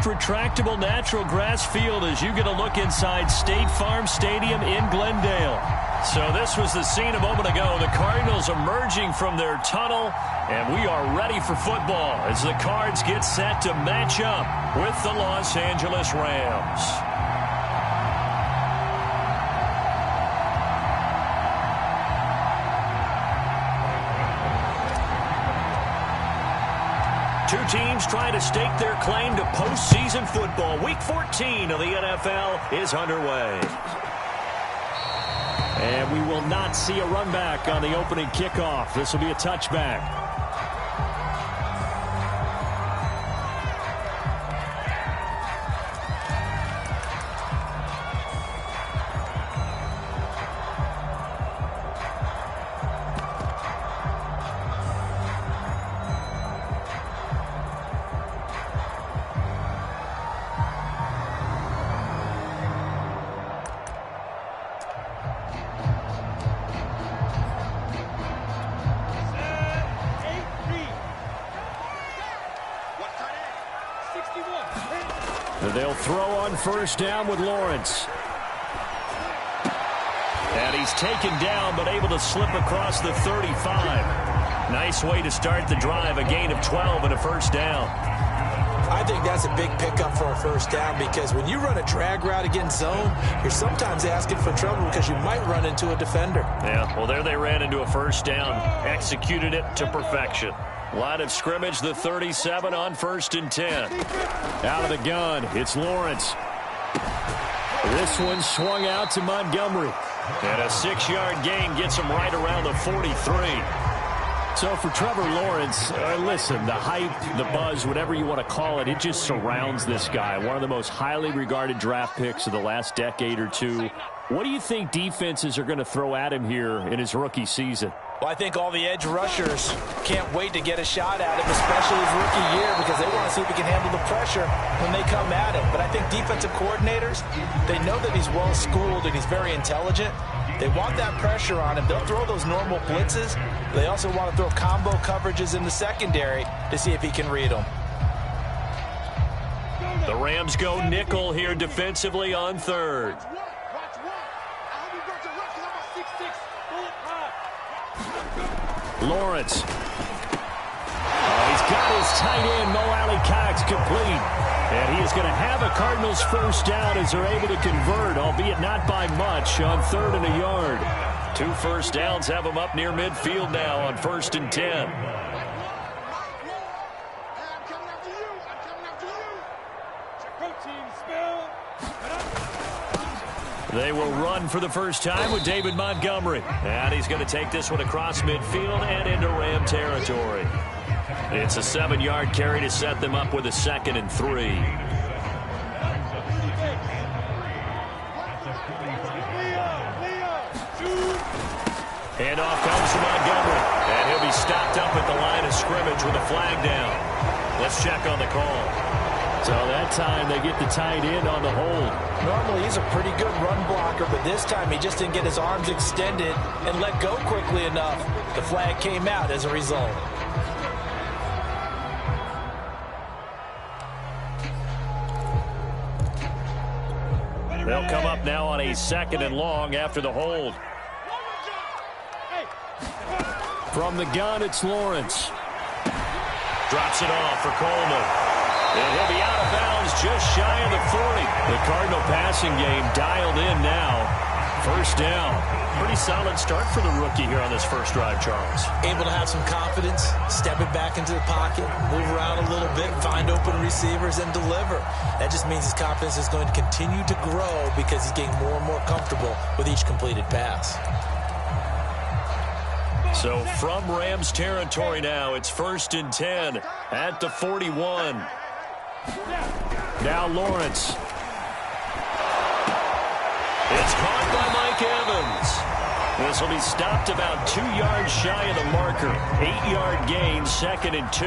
first retractable natural grass field as you get a look inside State Farm Stadium in Glendale. So this was the scene a moment ago. The Cardinals emerging from their tunnel, and we are ready for football as the Cards get set to match up with the Los Angeles Rams. Two teams trying to stake their claim to postseason football. Week 14 of the NFL is underway. And we will not see a run back on the opening kickoff. This will be a touchback. They'll throw on first down with Lawrence. And he's taken down but able to slip across the 35. Nice way to start the drive, a gain of 12 and a first down. I think that's a big pickup for a first down because when you run a drag route against zone, you're sometimes asking for trouble because you might run into a defender. Yeah, well, there they ran into a first down, executed it to perfection. Line of scrimmage, the 37 on 1st and 10. Out of the gun, it's Lawrence. This one swung out to Montgomery. And a 6-yard gain gets him right around the 43. So for Trevor Lawrence, listen, the hype, the buzz, whatever you want to call it, it just surrounds this guy. One of the most highly regarded draft picks of the last decade or two. What do you think defenses are going to throw at him here in his rookie season? Well, I think all the edge rushers can't wait to get a shot at him, especially his rookie year, because they want to see if he can handle the pressure when they come at him. But I think defensive coordinators, they know that he's well-schooled and he's very intelligent. They want that pressure on him. They'll throw those normal blitzes. They also want to throw combo coverages in the secondary to see if he can read them. The Rams go nickel here defensively on 3rd. Lawrence. He's got his tight end, Mo Alley-Cox, complete. And he is going to have a Cardinals first down as they're able to convert, albeit not by much, on 3rd and a yard. 2 first downs have him up near midfield now on 1st and 10. They will run for the first time with David Montgomery. And he's going to take this one across midfield and into Ram territory. It's a 7-yard carry to set them up with a 2nd and 3. Handoff comes from Montgomery. And he'll be stopped up at the line of scrimmage with a flag down. Let's check on the call. So that time they get the tight end on the hold. Normally he's a pretty good run blocker, but this time he just didn't get his arms extended and let go quickly enough. The flag came out as a result. They'll come up now on a 2nd and long after the hold. From the gun, it's Lawrence. Drops it off for Coleman. And he'll be out of bounds just shy of the 40. The Cardinal passing game dialed in now. First down. Pretty solid start for the rookie here on this first drive, Charles. Able to have some confidence, step it back into the pocket, move around a little bit, find open receivers, and deliver. That just means his confidence is going to continue to grow because he's getting more and more comfortable with each completed pass. So from Rams territory now, it's 1st and 10 at the 41. Now Lawrence. It's caught by Mike Evans. This will be stopped about 2 yards shy of the marker. 8-yard gain, 2nd and 2.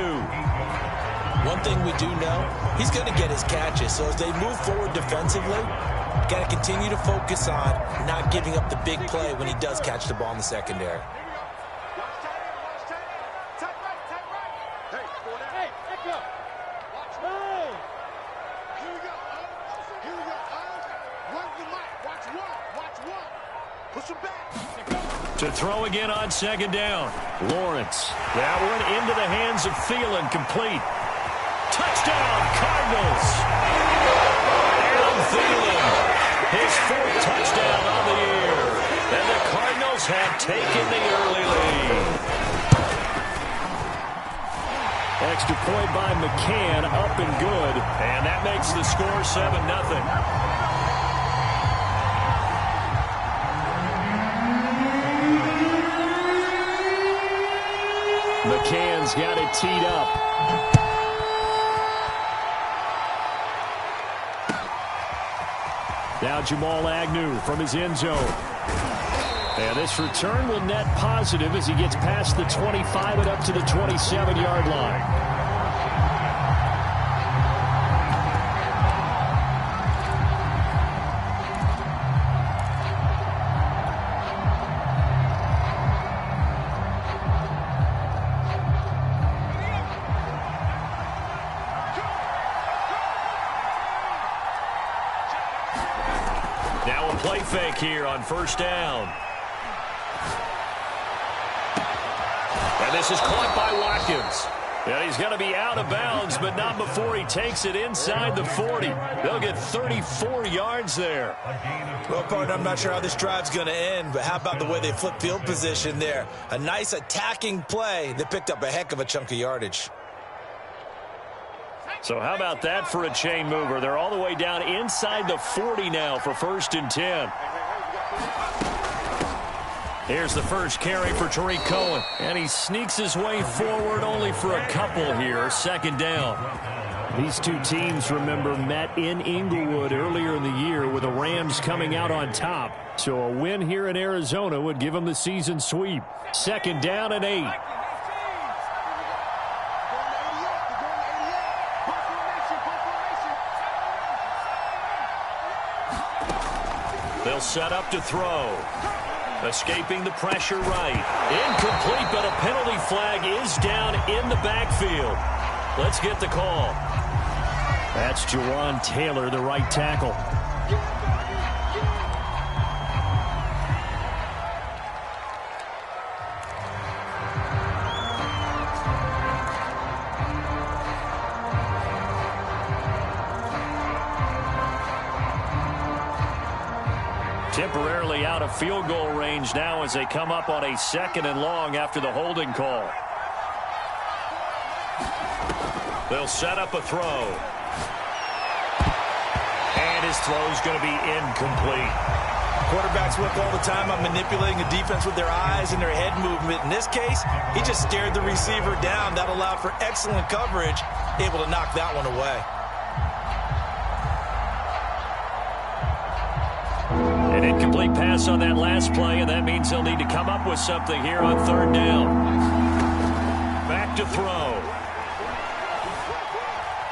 One thing we do know, he's going to get his catches. So as they move forward defensively, got to continue to focus on not giving up the big play when he does catch the ball in the secondary. To throw again on second down. Lawrence. That one into the hands of Thielen, complete. Touchdown, Cardinals. Adam Thielen, his 4th touchdown on the year. And the Cardinals have taken the early lead. Extra point by McCann, up and good. And that makes the score 7-0. McCann's got it teed up. Now Jamal Agnew from his end zone. And this return will net positive as he gets past the 25 and up to the 27-yard line. Now a play fake here on first down. And this is caught by Watkins. And he's going to be out of bounds, but not before he takes it inside the 40. They'll get 34 yards there. Well, partner, I'm not sure how this drive's going to end, but how about the way they flip field position there? A nice attacking play that picked up a heck of a chunk of yardage. So how about that for a chain mover? They're all the way down inside the 40 now for 1st and 10. Here's the first carry for Tariq Cohen. And he sneaks his way forward only for a couple here. 2nd down. These two teams, remember, met in Inglewood earlier in the year with the Rams coming out on top. So a win here in Arizona would give them the season sweep. 2nd down and 8. They'll set up to throw. Escaping the pressure right. Incomplete, but a penalty flag is down in the backfield. Let's get the call. That's Jawan Taylor, the right tackle. Temporarily out of field goal range now as they come up on a 2nd and long after the holding call. They'll set up a throw. And his throw's going to be incomplete. Quarterbacks work all the time on manipulating the defense with their eyes and their head movement. In this case, he just stared the receiver down. That allowed for excellent coverage, able to knock that one away. An incomplete pass on that last play, and that means they'll need to come up with something here on 3rd down. Back to throw.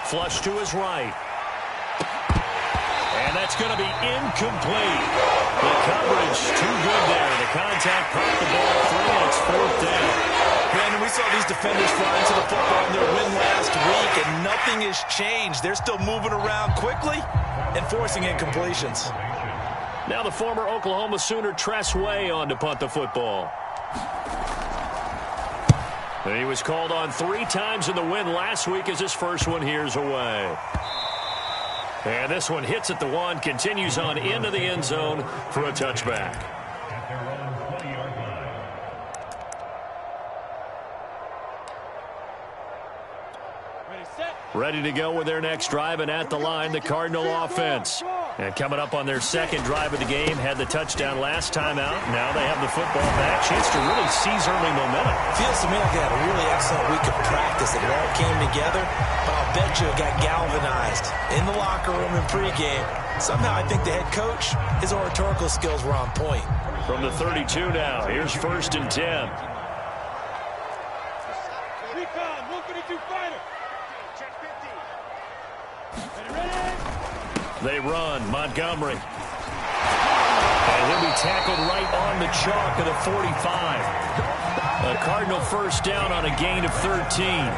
Flush to his right. And that's going to be incomplete. The coverage too good there. The contact popped the ball free, and it's 4th down. Brandon, we saw these defenders fly into the football in their win last week, and nothing has changed. They're still moving around quickly and forcing incompletions. Now the former Oklahoma Sooner Tress Way on to punt the football. And he was called on 3 times in the win last week as his first one here's away. And this one hits at the 1, continues on into the end zone for a touchback. Ready to go with their next drive, and at the line, the Cardinal offense. And coming up on their 2nd drive of the game, had the touchdown last time out. Now they have the football back. Chance to really seize early momentum. Feels to me like they had a really excellent week of practice. It all came together, but I'll bet you it got galvanized in the locker room in pregame. Somehow I think the head coach, his oratorical skills were on point. From the 32 now, here's 1st and 10. They run. Montgomery. And he'll be tackled right on the chalk of the 45. A Cardinal first down on a gain of 13.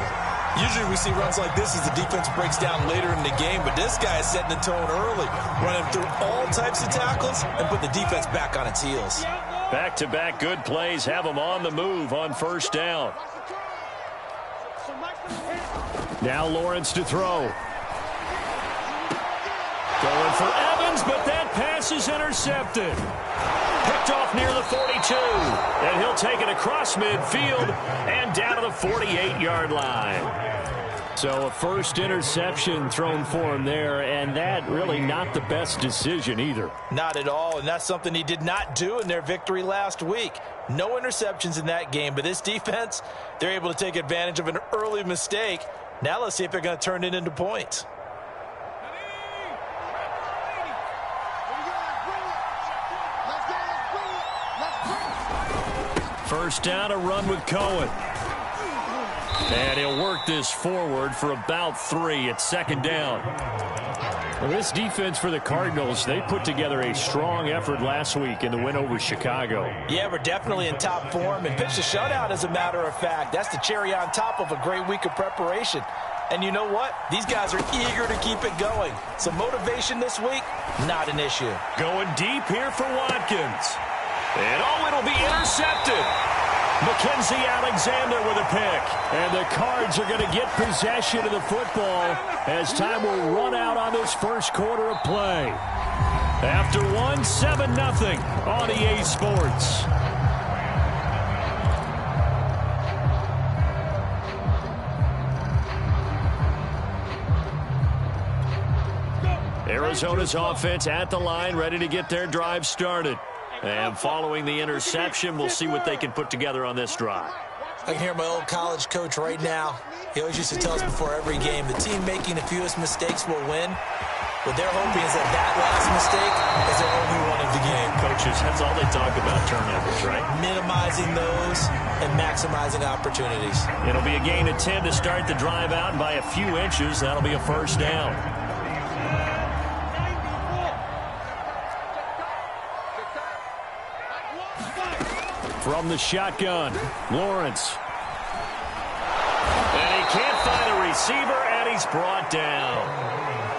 Usually we see runs like this as the defense breaks down later in the game, but this guy is setting the tone early, running through all types of tackles and put the defense back on its heels. Back-to-back good plays have them on the move on first down. Now Lawrence to throw. Going for Evans, but that pass is intercepted. Picked off near the 42. And he'll take it across midfield and down to the 48-yard line. So a first interception thrown for him there, and that really not the best decision either. Not at all, and that's something he did not do in their victory last week. No interceptions in that game, but this defense, they're able to take advantage of an early mistake. Now let's see if they're going to turn it into points. First down, a run with Cohen. And he'll work this forward for about 3 at second down. Well, this defense for the Cardinals, they put together a strong effort last week in the win over Chicago. Yeah, we're definitely in top form and pitched a shutout, as a matter of fact. That's the cherry on top of a great week of preparation. And you know what? These guys are eager to keep it going. So motivation this week, not an issue. Going deep here for Watkins. And it'll be intercepted. Mackenzie Alexander with a pick. And the Cards are going to get possession of the football as time will run out on this first quarter of play. After 7-0 on EA Sports. Arizona's offense at the line, ready to get their drive started. And following the interception, we'll see what they can put together on this drive. I can hear my old college coach right now. He always used to tell us before every game, the team making the fewest mistakes will win. What they're hoping is that last mistake is their only one of the game. Coaches, that's all they talk about, turnovers, right? Minimizing those and maximizing opportunities. It'll be a gain of 10 to start the drive out, and by a few inches, that'll be a first down. From the shotgun, Lawrence. And he can't find a receiver, and he's brought down.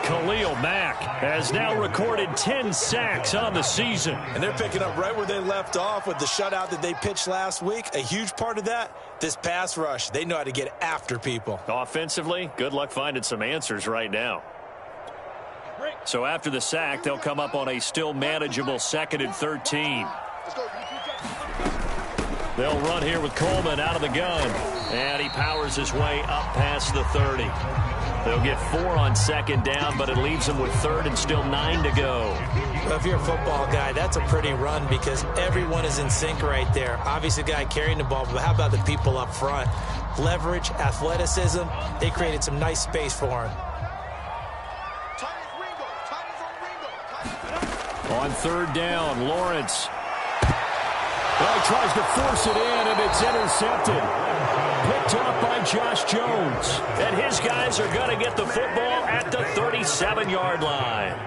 Khalil Mack has now recorded 10 sacks on the season. And they're picking up right where they left off with the shutout that they pitched last week. A huge part of that, this pass rush. They know how to get after people. Offensively, good luck finding some answers right now. So after the sack, they'll come up on a still manageable 2nd and 13. They'll run here with Coleman out of the gun. And he powers his way up past the 30. They'll get 4 on 2nd down, but it leaves them with 3rd and still 9 to go. Well, if you're a football guy, that's a pretty run because everyone is in sync right there. Obviously, the guy carrying the ball, but how about the people up front? Leverage, athleticism, they created some nice space for him. On 3rd down, Lawrence. Well, he tries to force it in, and it's intercepted. Picked up by Josh Jones. And his guys are going to get the football at the 37-yard line.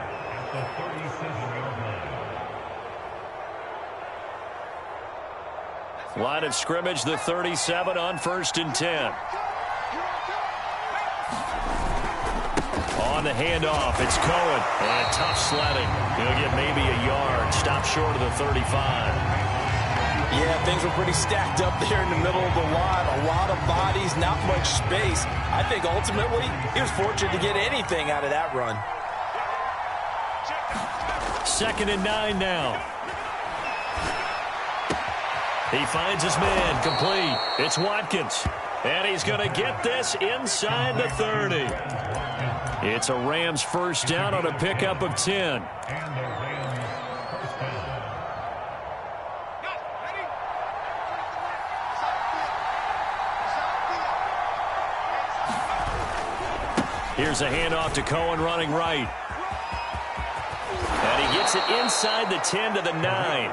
Line of scrimmage, the 37 on 1st and 10. On the handoff, it's Cohen. And tough sledding. He'll get maybe a yard. Stop short of the 35. Yeah, things were pretty stacked up there in the middle of the line. A lot of bodies, not much space. I think ultimately he was fortunate to get anything out of that run. 2nd and 9 now. He finds his man complete. It's Watkins. And he's going to get this inside the 30. It's a Rams first down on a pickup of 10. Here's a handoff to Cohen running right. And he gets it inside the 10 to the 9.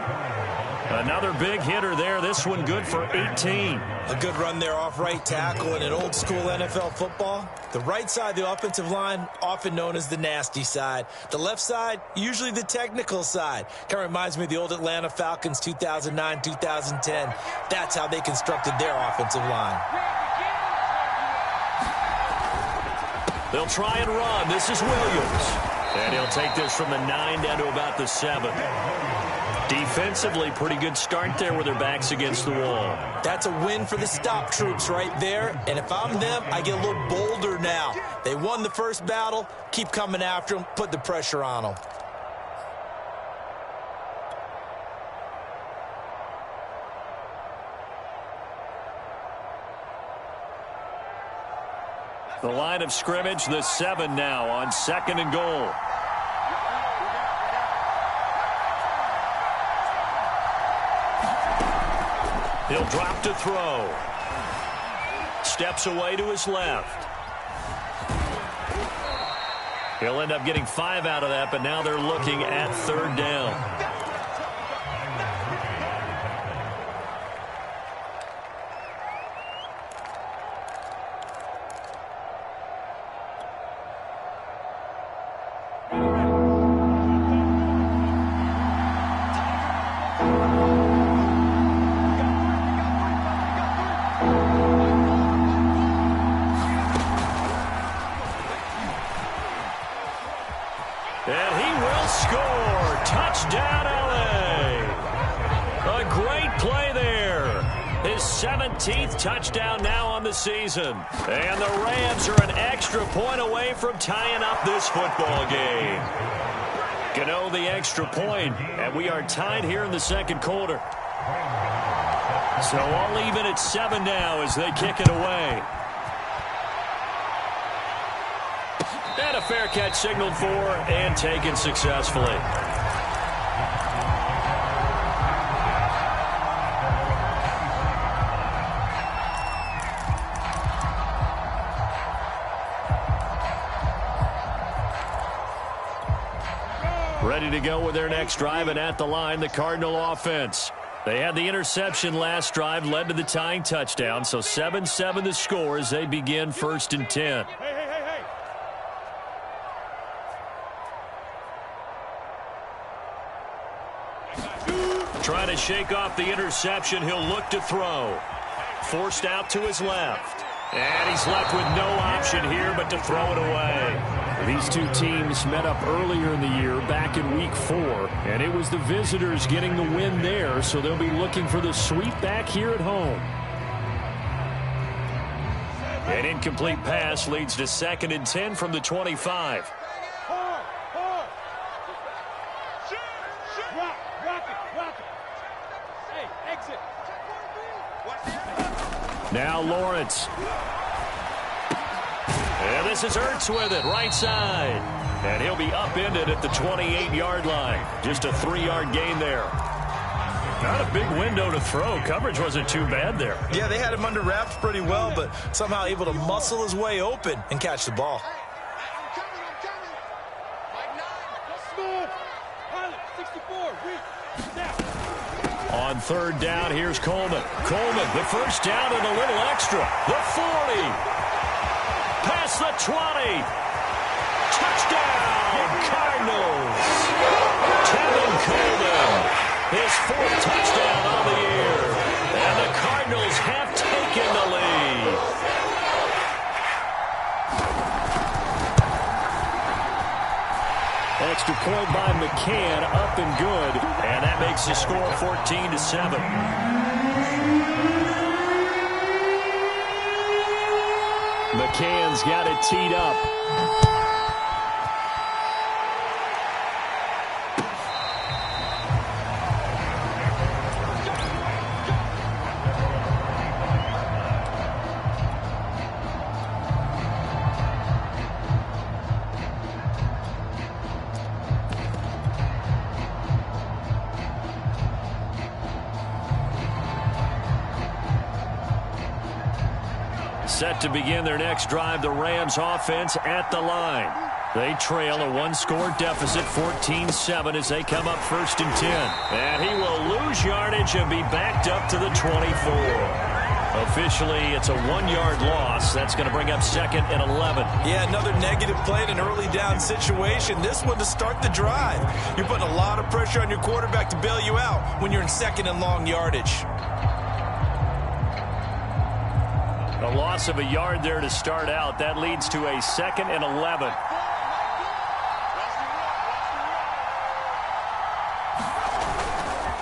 Another big hitter there. This one good for 18. A good run there off right tackle in an old school NFL football. The right side of the offensive line, often known as the nasty side. The left side, usually the technical side. Kind of reminds me of the old Atlanta Falcons 2009, 2010. That's how they constructed their offensive line. They'll try and run. This is Williams. And he'll take this from the 9 down to about the 7. Defensively, pretty good start there with their backs against the wall. That's a win for the stop troops right there. And if I'm them, I get a little bolder now. They won the first battle. Keep coming after them. Put the pressure on them. The line of scrimmage, the 7 now on 2nd and goal. He'll drop to throw. Steps away to his left. He'll end up getting 5 out of that, but now they're looking at 3rd down. And he will score. Touchdown, LA. A great play there. His 17th touchdown now on the season. And the Rams are an extra point away from tying up this football game. Gano the extra point, and we are tied here in the 2nd quarter. So all even at 7 now as they kick it away. And a fair catch signaled for and taken successfully. Ready to go with their next drive, and at the line, the Cardinal offense. They had the interception last drive, led to the tying touchdown, so 7-7 the score as they begin 1st and 10. Trying to shake off the interception. He'll look to throw. Forced out to his left. And he's left with no option here but to throw it away. These two teams met up earlier in the year back in week 4. And it was the visitors getting the win there, so they'll be looking for the sweep back here at home. An incomplete pass leads to 2nd and 10 from the 25. Now Lawrence. And this is Ertz with it, right side. And he'll be upended at the 28-yard line. Just a 3-yard gain there. Not a big window to throw. Coverage wasn't too bad there. Yeah, they had him under wraps pretty well, but somehow able to muscle his way open and catch the ball. On 3rd down, here's Coleman. Coleman, the first down and a little extra. The 40. Past the 20. Touchdown, Cardinals. Tevin Coleman, his 4th touchdown on the year. And the Cardinals have taken the lead. Extra point by McCann, up and good. And that makes the score 14-7. McCann's got it teed up. Set to begin their next drive, the Rams offense at the line. They trail a 1-score deficit, 14-7, as they come up 1st and 10. And he will lose yardage and be backed up to the 24. Officially, it's a 1-yard loss. That's going to bring up 2nd and 11. Yeah, another negative play in an early down situation. This one to start the drive. You're putting a lot of pressure on your quarterback to bail you out when you're in 2nd and long yardage. A loss of a yard there to start out. That leads to a 2nd and 11.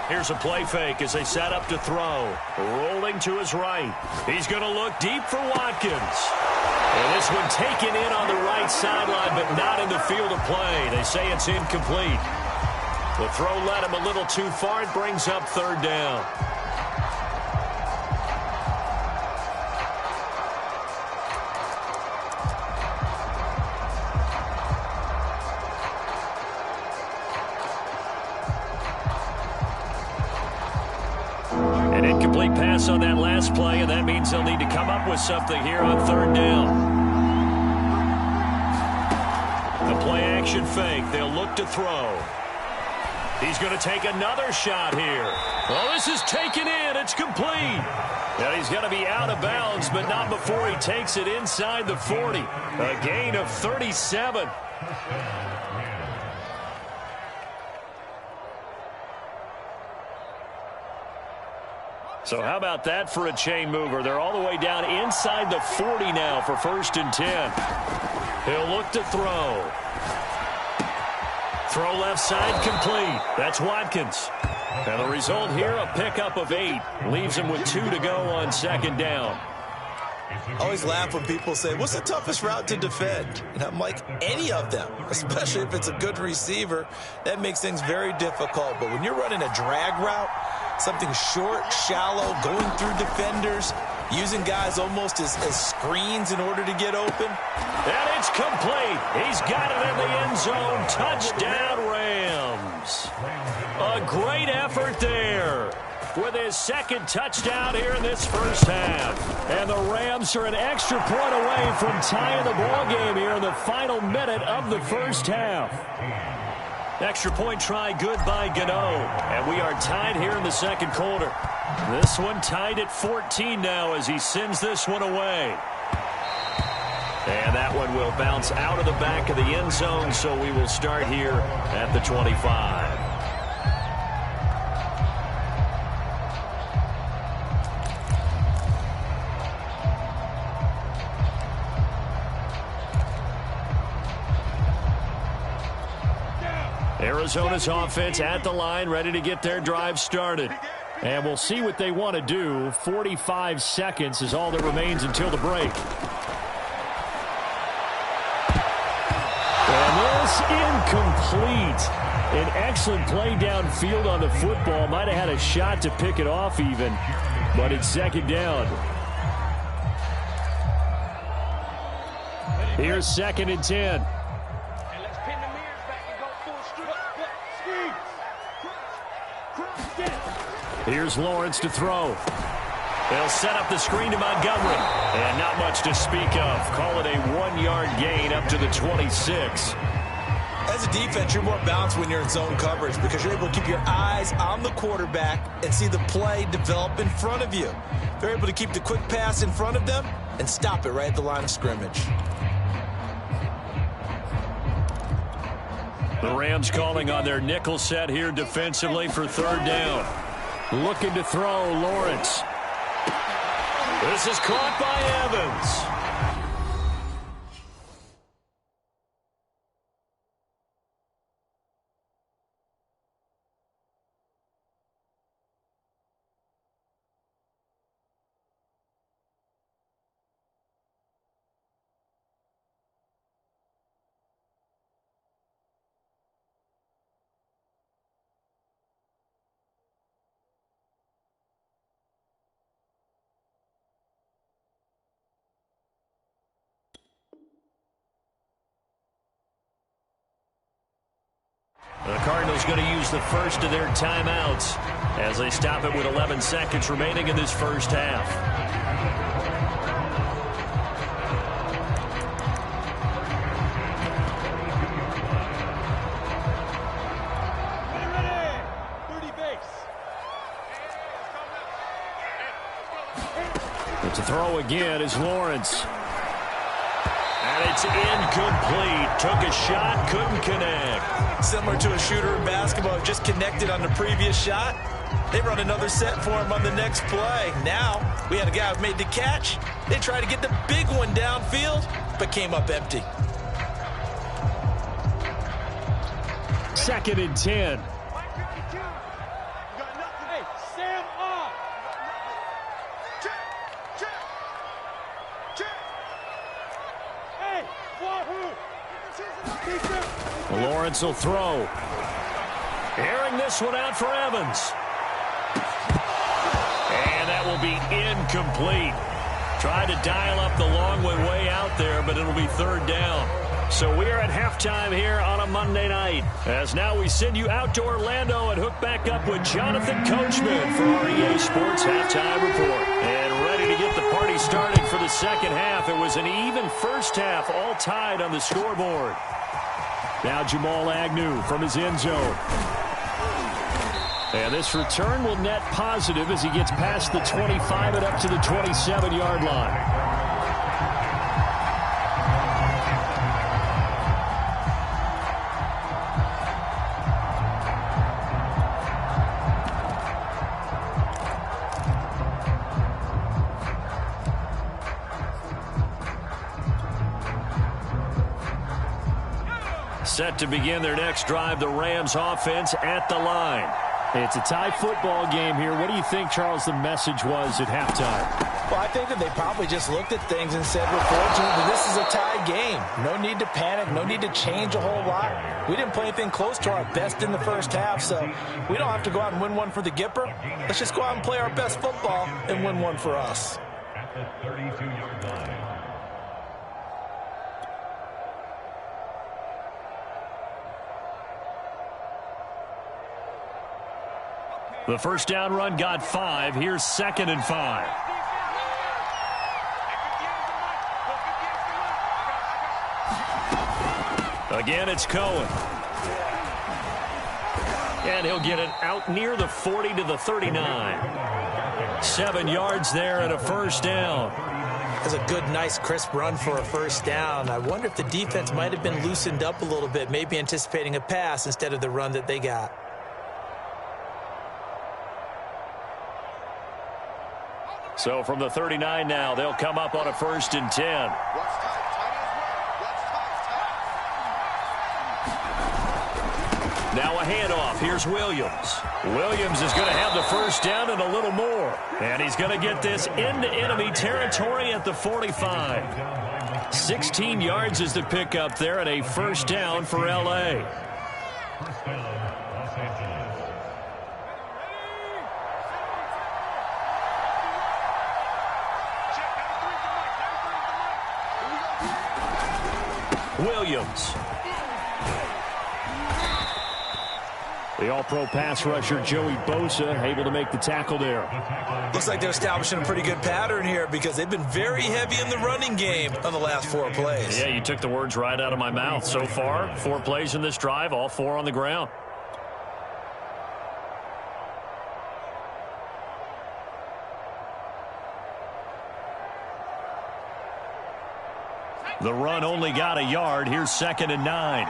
Here's a play fake as they set up to throw. Rolling to his right. He's going to look deep for Watkins. And this one taken in on the right sideline, but not in the field of play. They say it's incomplete. The throw led him a little too far. It brings up 3rd down. An incomplete pass on that last play, and that means they'll need to come up with something here on 3rd down. The play-action fake. They'll look to throw. He's going to take another shot here. Well, this is taken in. It's complete. Now he's going to be out of bounds, but not before he takes it inside the 40. A gain of 37. So how about that for a chain mover? They're all the way down inside the 40 now for 1st and 10. He'll look to throw. Throw left side complete. That's Watkins. And the result here, a pickup of 8. Leaves him with 2 to go on 2nd down. I always laugh when people say, what's the toughest route to defend? And I'm like, any of them, especially if it's a good receiver. That makes things very difficult. But when you're running a drag route, something short, shallow, going through defenders, using guys almost as screens in order to get open. And it's complete. He's got it in the end zone. Touchdown, Rams. A great effort there with his 2nd touchdown here in this 1st half. And the Rams are an extra point away from tying the ball game here in the final minute of the 1st half. Extra point try good by Gano. And we are tied here in the 2nd quarter. This one tied at 14 now as he sends this one away. And that one will bounce out of the back of the end zone, so we will start here at the 25. Arizona's offense at the line, ready to get their drive started. And we'll see what they want to do. 45 seconds is all that remains until the break. And this incomplete. An excellent play downfield on the football. Might have had a shot to pick it off even, but it's 2nd down. Here's 2nd and 10. Here's Lawrence to throw. They'll set up the screen to Montgomery. And not much to speak of. Call it a 1-yard gain up to the 26. As a defense, you're more balanced when you're in zone coverage because you're able to keep your eyes on the quarterback and see the play develop in front of you. They're able to keep the quick pass in front of them and stop it right at the line of scrimmage. The Rams calling on their nickel set here defensively for 3rd down. Looking to throw, Lawrence. This is caught by Evans. The Cardinals going to use the first of their timeouts as they stop it with 11 seconds remaining in this 1st half. But to throw again is Lawrence. And it's incomplete. Took a shot, couldn't connect. Similar to a shooter in basketball, just connected on the previous shot. They run another set for him on the next play. Now, we had a guy who made the catch. They tried to get the big one downfield, but came up empty. 2nd and 10. Lawrence will throw. Airing this one out for Evans. And that will be incomplete. Tried to dial up the long one way out there, but it'll be 3rd down. So we are at halftime here on a Monday night. As now we send you out to Orlando and hook back up with Jonathan Coachman for our EA Sports Halftime Report. And ready to get the party started for the second half. It was an even first half, all tied on the scoreboard. Now Jamal Agnew from his end zone. And this return will net positive as he gets past the 25 and up to the 27-yard line. Set to begin their next drive, the Rams offense at the line. It's a tie football game here. What do you think, Charles, the message was at halftime? Well, I think that they probably just looked at things and said, we're fortunate that this is a tie game. No need to panic. No need to change a whole lot. We didn't play anything close to our best in the first half, so we don't have to go out and win one for the Gipper. Let's just go out and play our best football and win one for us. At the 32-yard line. The first down run got 5. Here's 2nd and 5. Again, it's Cohen. And he'll get it out near the 40 to the 39. 7 yards there and a first down. That's a good, nice, crisp run for a first down. I wonder if the defense might have been loosened up a little bit, maybe anticipating a pass instead of the run that they got. So from the 39 now, they'll come up on a 1st and 10. Now a handoff. Here's Williams. Williams is going to have the first down and a little more. And he's going to get this into enemy territory at the 45. 16 yards is the pickup there and a first down for L.A. First down, Los Angeles. Williams. The all-pro pass rusher, Joey Bosa, able to make the tackle there. Looks like they're establishing a pretty good pattern here because they've been very heavy in the running game on the last 4 plays. Yeah, you took the words right out of my mouth. So far, 4 plays in this drive, all 4 on the ground. The run only got a yard. Here's 2nd and 9.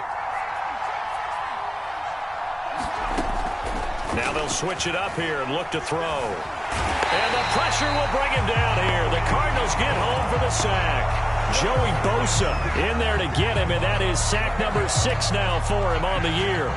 Now they'll switch it up here and look to throw. And the pressure will bring him down here. The Cardinals get home for the sack. Joey Bosa in there to get him, and that is sack number 6 now for him on the year.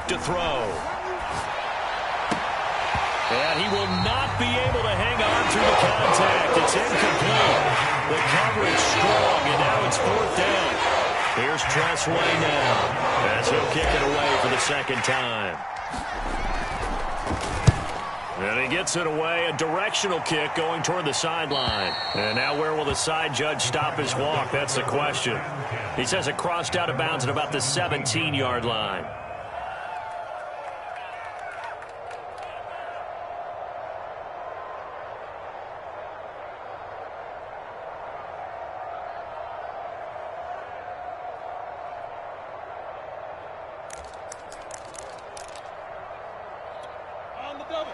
To throw. And he will not be able to hang on through the contact. It's incomplete. The coverage strong, and now it's 4th down. Here's Tressway now as he'll kick it away for the 2nd time. And he gets it away, a directional kick going toward the sideline. And now where will the side judge stop his walk? That's the question. He says it crossed out of bounds at about the 17-yard line.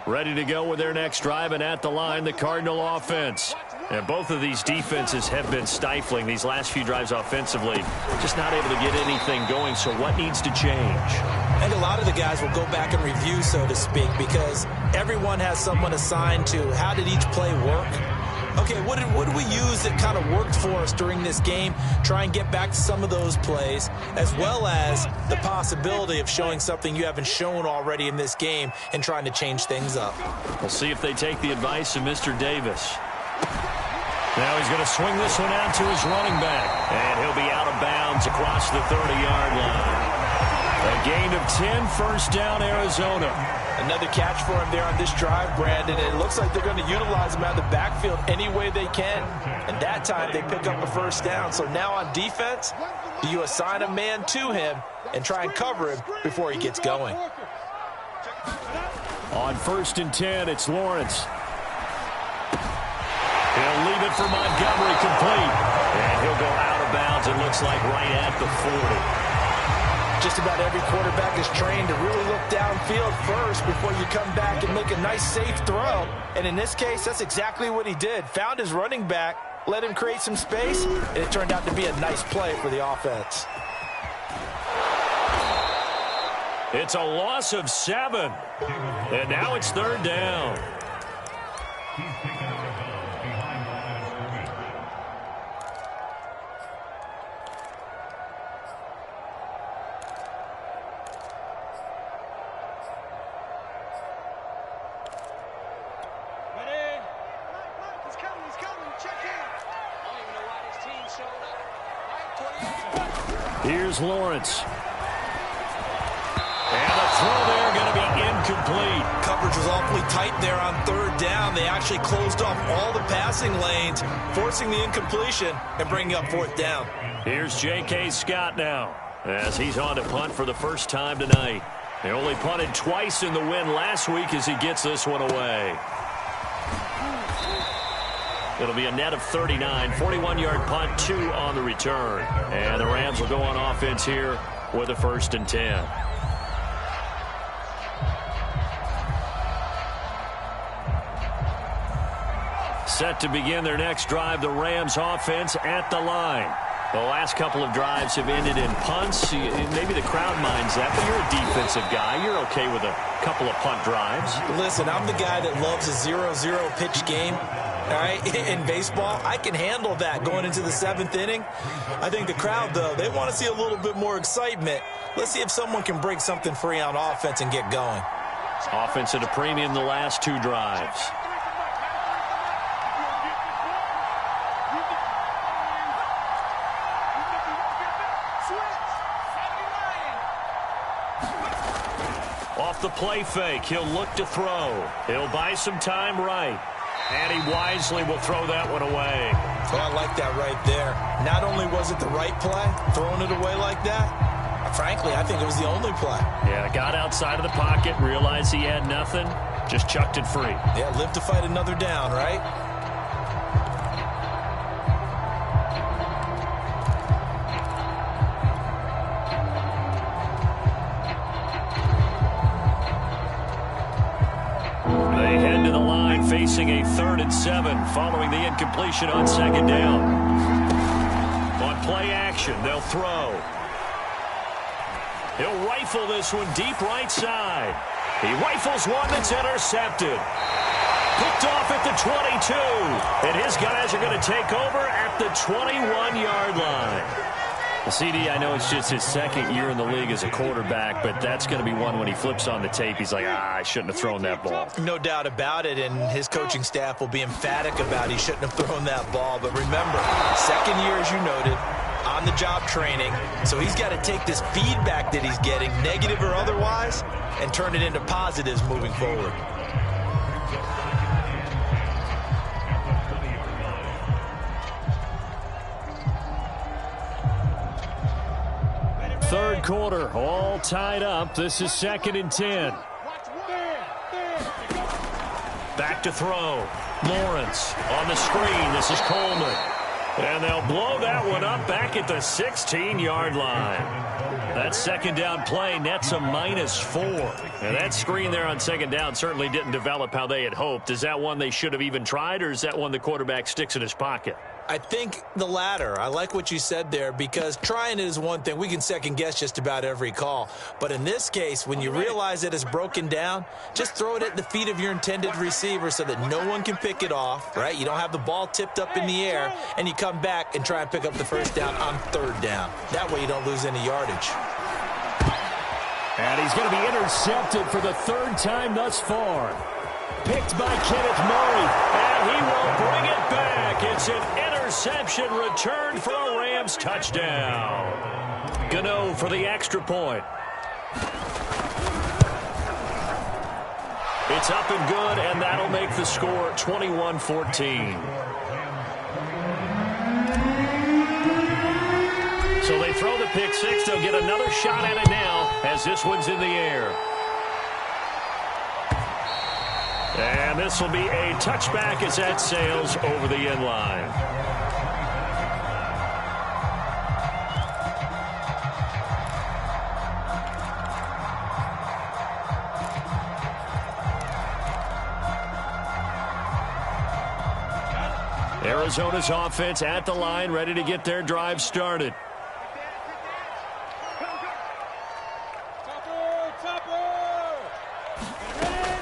Ready to go with their next drive, and at the line, the Cardinal offense. And both of these defenses have been stifling these last few drives offensively. Just not able to get anything going, so what needs to change? I think a lot of the guys will go back and review, so to speak, because everyone has someone assigned to how did each play work. Okay, what did we use that kind of worked for us during this game? Try and get back to some of those plays, as well as the possibility of showing something you haven't shown already in this game and trying to change things up. We'll see if they take the advice of Mr. Davis. Now he's going to swing this one out to his running back, and he'll be out of bounds across the 30-yard line. A gain of 10, first down, Arizona. Another catch for him there on this drive, Brandon. And it looks like they're going to utilize him out of the backfield any way they can. And that time they pick up a first down. So now on defense, do you assign a man to him and try and cover him before he gets going? On 1st and 10, it's Lawrence. He'll leave it for Montgomery, complete. And he'll go out of bounds, it looks like, right at the 40. Just about every quarterback is trained to really look downfield first before you come back and make a nice, safe throw. And in this case, that's exactly what he did. Found his running back, let him create some space, and it turned out to be a nice play for the offense. It's a loss of 7. And now it's 3rd down. Here's Lawrence. And the throw there going to be incomplete. Coverage was awfully tight there on 3rd down. They actually closed off all the passing lanes, forcing the incompletion and bringing up 4th down. Here's J.K. Scott now, as he's on to punt for the first time tonight. They only punted twice in the win last week as he gets this one away. It'll be a net of 39, 41-yard punt, 2 on the return. And the Rams will go on offense here with a 1st and 10. Set to begin their next drive, the Rams offense at the line. The last couple of drives have ended in punts. Maybe the crowd minds that, but you're a defensive guy. You're okay with a couple of punt drives. Listen, I'm the guy that loves a 0-0 pitch game. All right, in baseball, I can handle that going into the 7th inning. I think the crowd, though, they want to see a little bit more excitement. Let's see if someone can break something free on offense and get going. Offense at a premium the last 2 drives. Off the play fake, he'll look to throw. He'll buy some time right. And he wisely will throw that one away. Well, I like that right there. Not only was it the right play, throwing it away like that, frankly, I think it was the only play. Yeah, got outside of the pocket, realized he had nothing, just chucked it free. Yeah, live to fight another down, right? Facing a 3rd and 7 following the incompletion on 2nd down. On play action, they'll throw. He'll rifle this one deep right side. He rifles one that's intercepted. Picked off at the 22. And his guys are going to take over at the 21-yard line. CD, I know it's just his 2nd year in the league as a quarterback, but that's going to be one when he flips on the tape, he's like, I shouldn't have thrown that ball. No doubt about it, and his coaching staff will be emphatic about he shouldn't have thrown that ball. But remember, 2nd year, as you noted, on-the-job training, so he's got to take this feedback that he's getting, negative or otherwise, and turn it into positives moving forward. Third quarter, all tied up. This is 2nd and 10. Back to throw. Lawrence on the screen. This is Coleman. And they'll blow that one up back at the 16-yard line. That second down play nets a -4. And that screen there on second down certainly didn't develop how they had hoped. Is that one they should have even tried, or is that one the quarterback sticks in his pocket? I think the latter. I like what you said there, because trying it is one thing. We can second guess just about every call. But in this case, when you realize it is broken down, just throw it at the feet of your intended receiver so that no one can pick it off, right? You don't have the ball tipped up in the air, and you come back and try and pick up the first down on third down. That way you don't lose any yardage. And he's going to be intercepted for the third time thus far. Picked by Kenneth Murray, and he will bring it back. It's an interception return for a Rams touchdown. Gano for the extra point. It's up and good, and that'll make the score 21-14. So they throw the pick six. They'll get another shot at it now as this one's in the air. And this will be a touchback as that sails over the end line. Arizona's offense at the line, ready to get their drive started.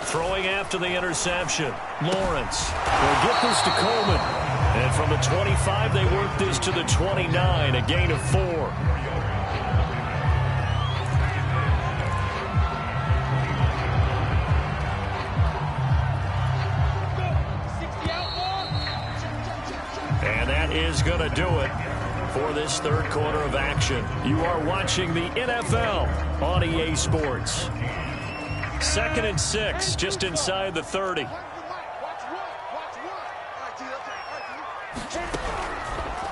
Throwing after the interception. Lawrence will get this to Coleman. And from the 25, they work this to the 29, a gain of 4. And that is going to do it for this third quarter of action. You are watching the NFL on EA Sports. 2nd and 6, just inside the 30.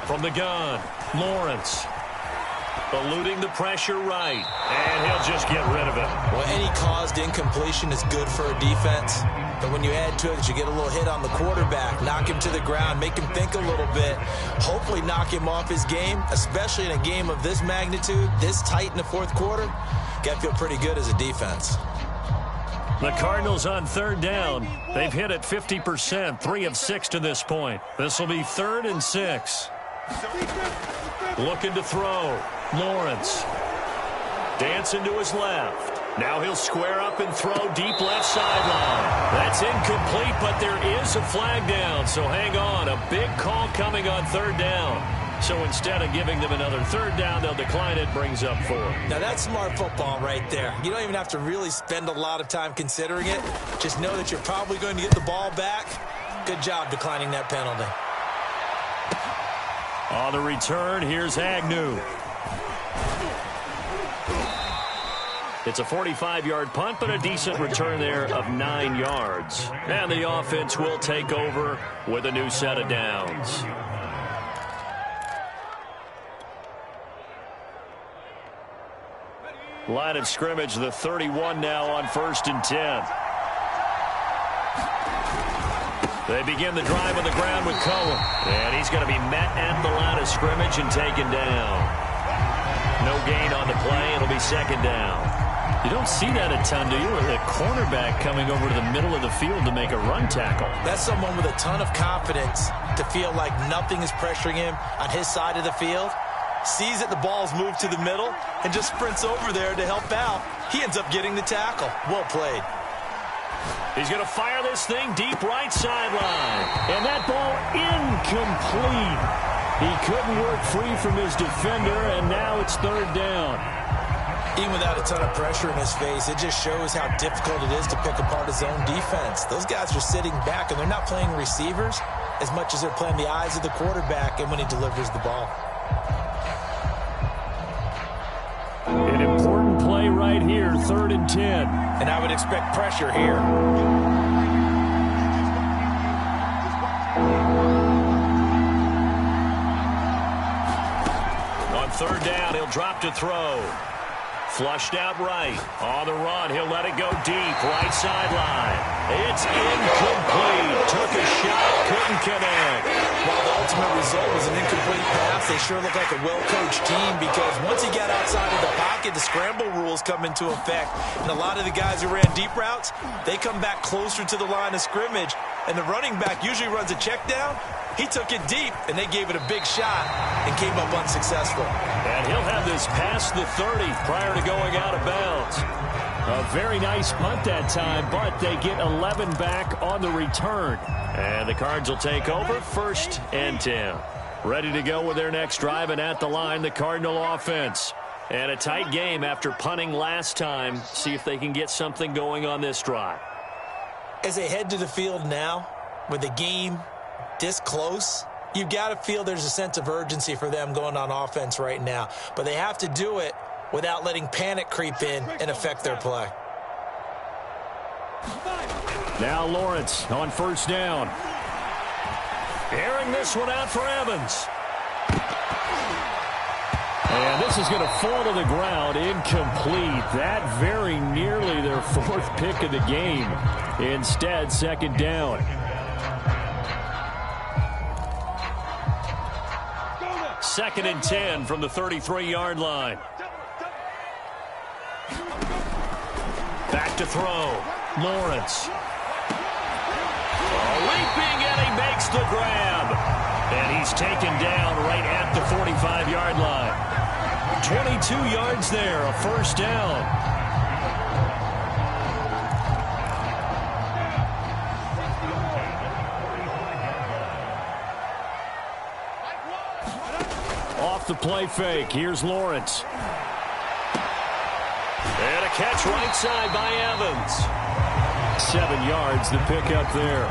From the gun, Lawrence. Eluding the pressure right. And he'll just get rid of it. Well, any caused incompletion is good for a defense. But when you add to it, you get a little hit on the quarterback, knock him to the ground, make him think a little bit, hopefully knock him off his game, especially in a game of this magnitude, this tight in the fourth quarter. Got to feel pretty good as a defense. The Cardinals on third down. They've hit it 50%, 3 of 6 to this point. This will be 3rd and 6. Looking to throw. Lawrence. Dancing to his left. Now he'll square up and throw deep left sideline. That's incomplete, but there is a flag down, so hang on. A big call coming on third down. So instead of giving them another third down, they'll decline it, brings up 4. Now that's smart football right there. You don't even have to really spend a lot of time considering it. Just know that you're probably going to get the ball back. Good job declining that penalty. On the return, here's Agnew. It's a 45-yard punt, but a decent return there of 9 yards. And the offense will take over with a new set of downs. Line of scrimmage, the 31 now on 1st and 10. They begin the drive on the ground with Cohen. And he's going to be met at the line of scrimmage and taken down. No gain on the play. It'll be 2nd down. You don't see that a ton, do you? With a cornerback coming over to the middle of the field to make a run tackle. That's someone with a ton of confidence to feel like nothing is pressuring him on his side of the field. Sees that the ball's moved to the middle and just sprints over there to help out. He ends up getting the tackle. Well played. He's going to fire this thing deep right sideline. And that ball incomplete. He couldn't work free from his defender, and now it's 3rd down. Even without a ton of pressure in his face, it just shows how difficult it is to pick apart his own defense. Those guys are sitting back, and they're not playing receivers as much as they're playing the eyes of the quarterback and when he delivers the ball. An important play right here, 3rd and 10. And I would expect pressure here. On 3rd down, he'll drop to throw. Flushed out right. On the run, he'll let it go deep. Right sideline. It's incomplete. Took a shot, couldn't connect. While the ultimate result was an incomplete pass. They sure look like a well-coached team because once he got outside of the pocket, the scramble rules come into effect. And a lot of the guys who ran deep routes, they come back closer to the line of scrimmage. And the running back usually runs a check down. He took it deep, and they gave it a big shot and came up unsuccessful. And he'll have this past the 30 prior to going out of bounds. A very nice punt that time, but they get 11 back on the return. And the Cards will take over 1st and 10. Ready to go with their next drive, and at the line, the Cardinal offense. And a tight game after punting last time. See if they can get something going on this drive. As they head to the field now, with the game this close, you've got to feel there's a sense of urgency for them going on offense right now. But they have to do it without letting panic creep in and affect their play. Now Lawrence on 1st down. Airing this one out for Evans. And this is going to fall to the ground, incomplete. That very nearly their 4th pick of the game. Instead, 2nd down. 2nd and 10 from the 33-yard line. Back to throw. Lawrence. Leaping, and he makes the grab. And he's taken down right at the 45-yard line. 22 yards there, a 1st down. Off the play fake, here's Lawrence. And a catch right side by Evans. 7 yards, the pickup there.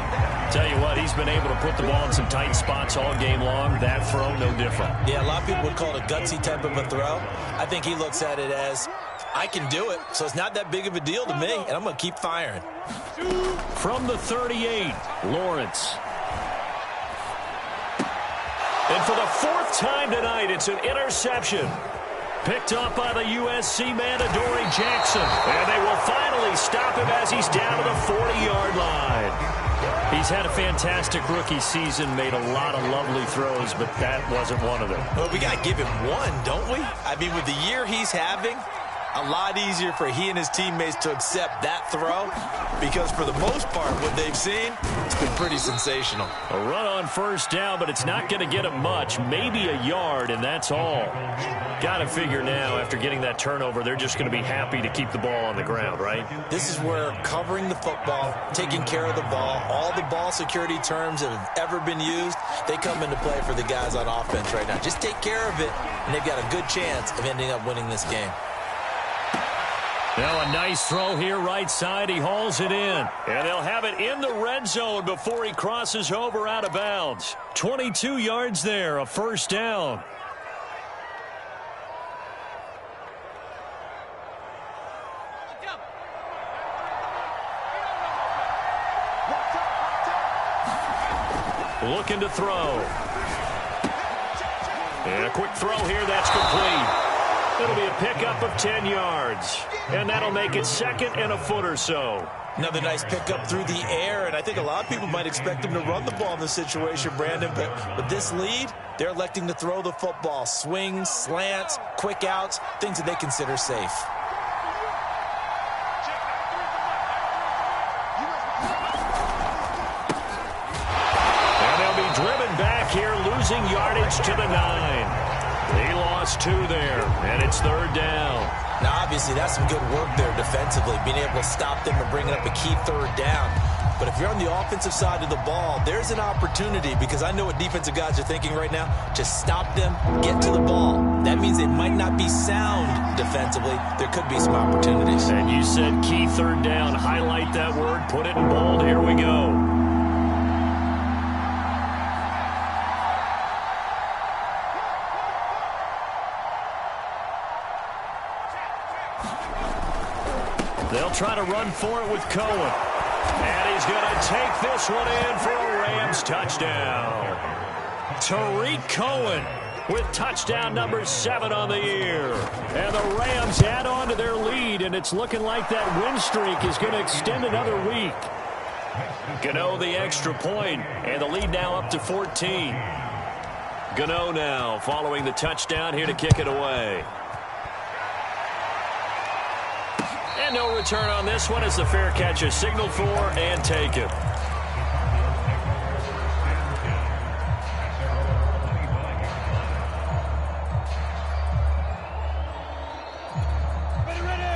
Tell you what, he's been able to put the ball in some tight spots all game long. That throw, no different. Yeah, a lot of people would call it a gutsy type of a throw. I think he looks at it as, I can do it, so it's not that big of a deal to me, and I'm going to keep firing. From the 38, Lawrence. And for the 4th time tonight, it's an interception. Picked up by the USC man, Adoree Jackson. And they will finally stop him as he's down to the 40-yard line. He's had a fantastic rookie season, made a lot of lovely throws, but that wasn't one of them. Well, we got to give him one, don't we? I mean, with the year he's having, a lot easier for he and his teammates to accept that throw because for the most part, what they've seen, it's been pretty sensational. A run on 1st down, but it's not going to get him much, maybe a yard, and that's all. Got to figure now, after getting that turnover, they're just going to be happy to keep the ball on the ground, right? This is where covering the football, taking care of the ball, all the ball security terms that have ever been used, they come into play for the guys on offense right now. Just take care of it, and they've got a good chance of ending up winning this game. Now a nice throw here right side. He hauls it in. And they'll have it in the red zone before he crosses over out of bounds. 22 yards there, a 1st down. Looking to throw. And a quick throw here, that's complete. It'll be a pickup of 10 yards. And that'll make it 2nd and a foot or so. Another nice pickup through the air, and I think a lot of people might expect him to run the ball in this situation, Brandon, but with this lead, they're electing to throw the football. Swings, slants, quick outs, things that they consider safe. And they'll be driven back here, losing yardage to the 9. He lost 2 there, and it's 3rd down. Now, obviously, that's some good work there defensively, being able to stop them and bringing up a key 3rd down. But if you're on the offensive side of the ball, there's an opportunity, because I know what defensive guys are thinking right now. Just stop them, get to the ball. That means they might not be sound defensively. There could be some opportunities. And you said key 3rd down. Highlight that word, put it in bold. Here we go. They'll try to run for it with Cohen. And he's going to take this one in for a Rams touchdown. Tariq Cohen with touchdown number 7 on the year. And the Rams add on to their lead, and it's looking like that win streak is going to extend another week. Gano the extra point, and the lead now up to 14. Gano now following the touchdown here to kick it away. And no return on this one as the fair catch is signaled for and taken.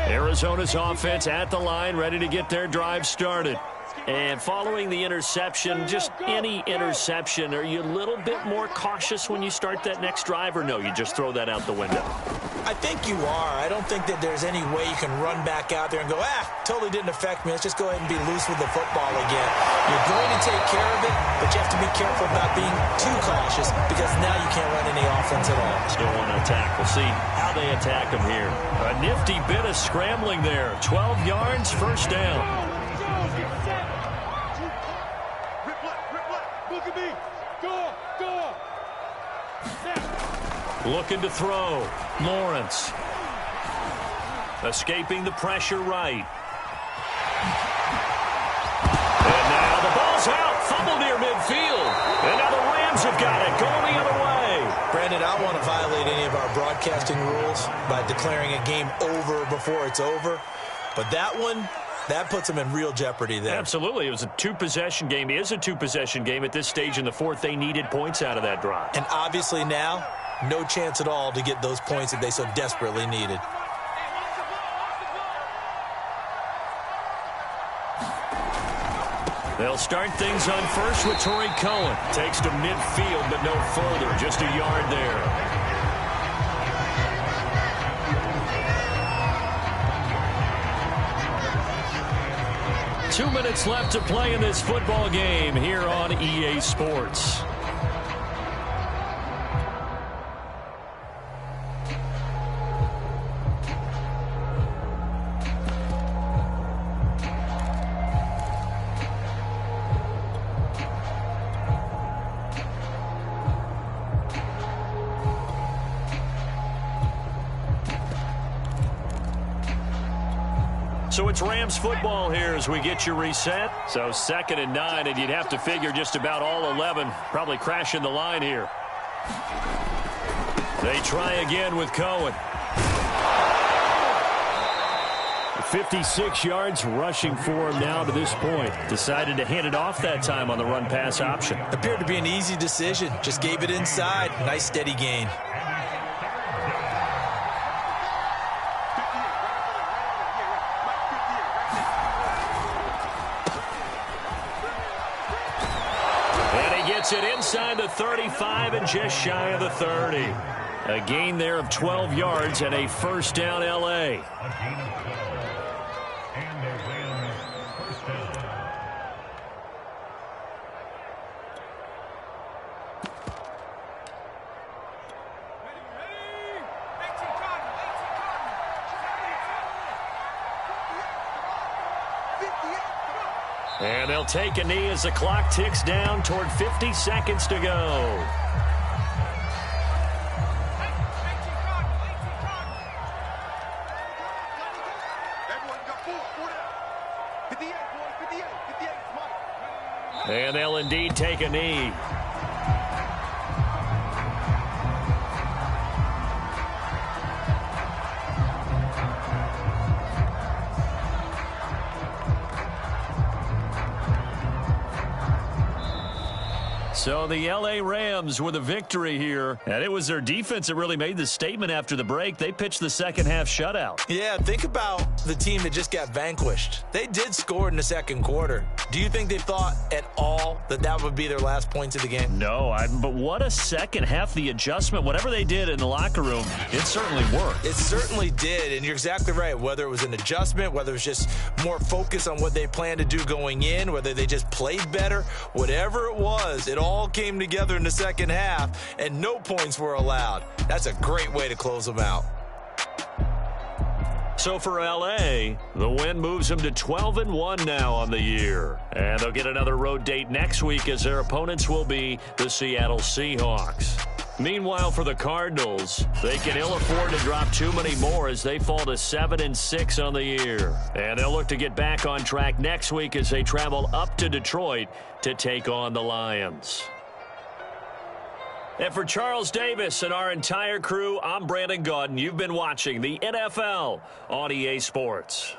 Arizona's offense at the line, ready to get their drive started. And following the interception, just any interception, are you a little bit more cautious when you start that next drive, or no, you just throw that out the window? I think you are. I don't think that there's any way you can run back out there and go, totally didn't affect me. Let's just go ahead and be loose with the football again. You're going to take care of it, but you have to be careful about being too cautious because now you can't run any offense at all. Still want to attack. We'll see how they attack them here. A nifty bit of scrambling there. 12 yards, first down. Looking to throw. Lawrence. Escaping the pressure right. And now the ball's out. Fumble near midfield. And now the Rams have got it. Going the other way. Brandon, I don't want to violate any of our broadcasting rules by declaring a game over before it's over. But that one, that puts them in real jeopardy there. Absolutely. It was a two-possession game. It is a two-possession game at this stage in the fourth. They needed points out of that drive. And obviously now, no chance at all to get those points that they so desperately needed. They'll start things on first with Torrey Cohen. Takes to midfield, but no further. Just a yard there. Two minutes left to play in this football game here on EA Sports. So it's Rams football here as we get you reset. So 2nd and 9, and you'd have to figure just about all 11 probably crashing the line here. They try again with Cohen. 56 yards rushing for him now to this point. Decided to hand it off that time on the run-pass option. Appeared to be an easy decision. Just gave it inside. Nice steady gain. It inside the 35 and just shy of the 30. A gain there of 12 yards and a first down L.A. And they'll take a knee as the clock ticks down toward 50 seconds to go. And they'll indeed take a knee. So the L.A. Rams with a victory here. And it was their defense that really made the statement after the break. They pitched the second half shutout. Yeah, think about the team that just got vanquished. They did score in the second quarter. Do you think they thought at all that that would be their last points of the game? No, but what a second half. The adjustment, whatever they did in the locker room, it certainly worked. It certainly did, and you're exactly right. Whether it was an adjustment, whether it was just more focus on what they planned to do going in, whether they just played better, whatever it was, it all came together in the second half, and no points were allowed. That's a great way to close them out. So for L.A., the win moves them to 12-1 now on the year. And they'll get another road date next week as their opponents will be the Seattle Seahawks. Meanwhile, for the Cardinals, they can ill afford to drop too many more as they fall to 7-6 on the year. And they'll look to get back on track next week as they travel up to Detroit to take on the Lions. And for Charles Davis and our entire crew, I'm Brandon Gaudin. You've been watching the NFL on EA Sports.